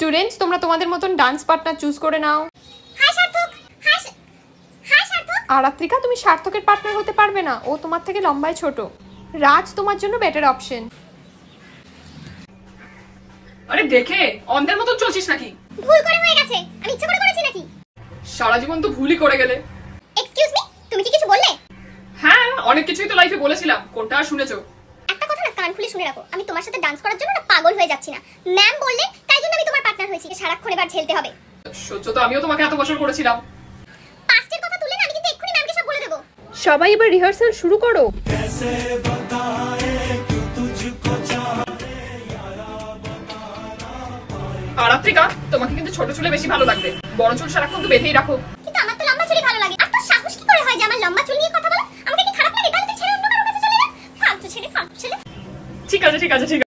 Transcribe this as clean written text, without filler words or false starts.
Students, তোমরা তোমাদের মতন ডান্স পার্টনার চুজ করে নাও। হাই সার্থক, হাই সার্থক। আরাত্রিকা, তুমি সার্থকের পার্টনার হতে পারবে না, ও তোমার থেকে লম্বায় ছোট। রাজ তোমার জন্য বেটার অপশন। আরে দেখে অন্ধের মতন চলছিস নাকি? ভুল করে হয়ে গেছে, আমি ইচ্ছা করে করেছি নাকি? সারা জীবন তো ভুলই করে গেলে। এক্সকিউজ মি, তুমি কি কিছু বললে? হ্যাঁ, অনেক কিছুই তো লাইফে বলেছিলাম, কোনটা আর শুনেছো? একটা কথা না কান খুলে শুনে রাখো, আমি তোমার সাথে ডান্স করার জন্য না পাগল হয়ে যাচ্ছি না। ম্যাম বললে তাই জন্য আমি তোমার পার্টনার হয়েছি। সারাক্ষণ এবার ঝেলতে হবে। সহ্য তো আমিও তোমাকে এত বছর করেছিলাম। পাস্টের কথা তুললে না আমি কিন্তু এক্ষুনি ম্যামকে সব বলে দেবো। সবাই এবার রিহার্সাল শুরু করো। আরাত্রিকা, তোমাকে কিন্তু ছোট চুলে বেশি ভালো লাগবে, বড় চুল সারাক্ষণ তো বেঁধেই রাখো। কিন্তু আমার তো লম্বা চুলই ভালো লাগে। আর তোর সাহস কি করে হয় যে আমার লম্বা চুল নিয়ে কথা বলা? আমাকে কি খারাপ লাগে? তাহলে তুই ছেড়ে অন্য কারোর কাছে চলে যা। ফালতু ছেলে। ঠিক আছে।